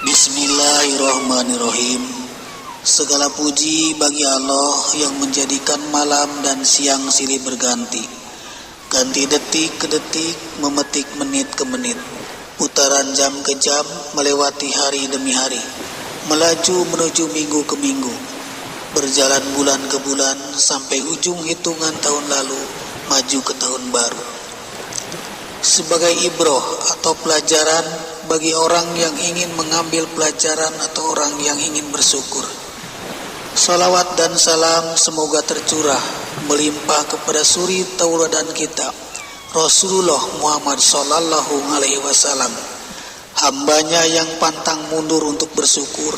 Bismillahirrahmanirrahim. Segala puji bagi Allah yang menjadikan malam dan siang silih berganti, ganti detik ke detik, memetik menit ke menit, putaran jam ke jam, melewati hari demi hari, melaju menuju minggu ke minggu, berjalan bulan ke bulan, sampai ujung hitungan tahun lalu, maju ke tahun baru. Sebagai ibroh atau pelajaran bagi orang yang ingin mengambil pelajaran atau orang yang ingin bersyukur. Salawat dan salam semoga tercurah melimpah kepada suri tauladan kita, Rasulullah Muhammad sallallahu alaihi wasallam, hambanya yang pantang mundur untuk bersyukur,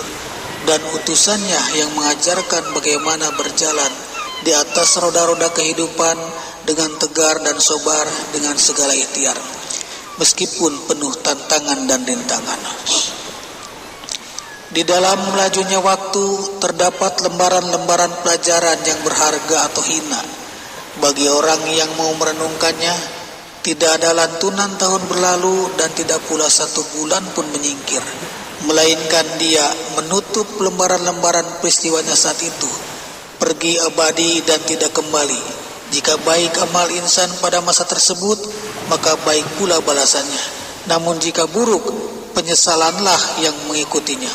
dan utusannya yang mengajarkan bagaimana berjalan di atas roda-roda kehidupan dengan tegar dan sobar dengan segala ikhtiar, meskipun penuh tantangan dan rintangan. Di dalam melajunya waktu terdapat lembaran-lembaran pelajaran yang berharga atau hina. Bagi orang yang mau merenungkannya, tidak ada lantunan tahun berlalu dan tidak pula satu bulan pun menyingkir, melainkan dia menutup lembaran-lembaran peristiwanya saat itu, pergi abadi dan tidak kembali. Jika baik amal insan pada masa tersebut, maka baik pula balasannya. Namun jika buruk, penyesalanlah yang mengikutinya.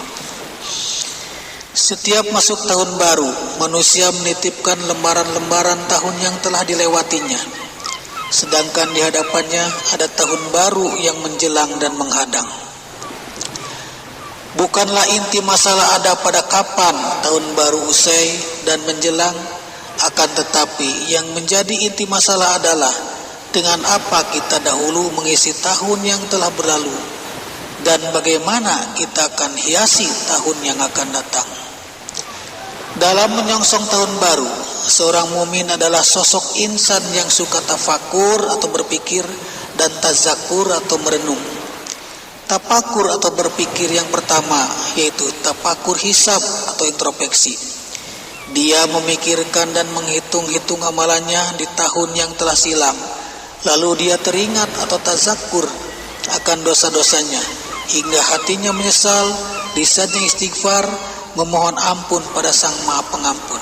Setiap masuk tahun baru, manusia menitipkan lembaran-lembaran tahun yang telah dilewatinya. Sedangkan di hadapannya ada tahun baru yang menjelang dan menghadang. Bukanlah inti masalah ada pada kapan tahun baru usai dan menjelang, akan tetapi yang menjadi inti masalah adalah dengan apa kita dahulu mengisi tahun yang telah berlalu dan bagaimana kita akan hiasi tahun yang akan datang. Dalam menyongsong tahun baru, seorang mukmin adalah sosok insan yang suka tafakur atau berpikir dan tazakur atau merenung. Tafakur atau berpikir yang pertama yaitu tafakur hisab atau introspeksi. Dia memikirkan dan menghitung-hitung amalannya di tahun yang telah silam. Lalu dia teringat atau tazakur akan dosa-dosanya, hingga hatinya menyesal, lisannya istighfar, memohon ampun pada Sang Maha Pengampun.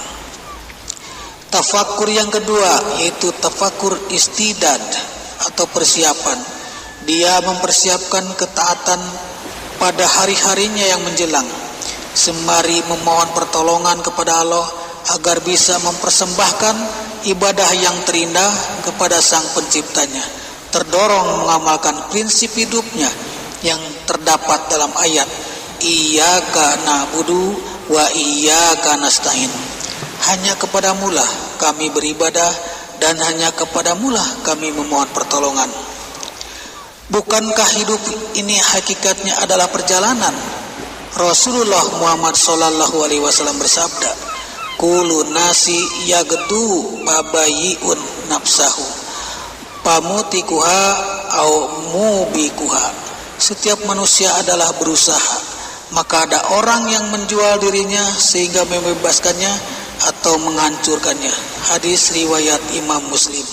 Tafakur yang kedua yaitu tafakur istidad atau persiapan. Dia mempersiapkan ketaatan pada hari-harinya yang menjelang, sembari memohon pertolongan kepada Allah agar bisa mempersembahkan ibadah yang terindah kepada Sang Penciptanya, terdorong mengamalkan prinsip hidupnya yang terdapat dalam ayat Iyyaka na'budu wa iyyaka nasta'in. Hanya kepadamulah kami beribadah dan hanya kepadamulah kami memohon pertolongan. Bukankah hidup ini hakikatnya adalah perjalanan? Rasulullah Muhammad sallallahu alaihi wasallam bersabda, "Kullu nasi yagdu babayiun nafsahu, pamutikuha au mubikuha." Setiap manusia adalah berusaha, maka ada orang yang menjual dirinya sehingga membebaskannya atau menghancurkannya. Hadis riwayat Imam Muslim.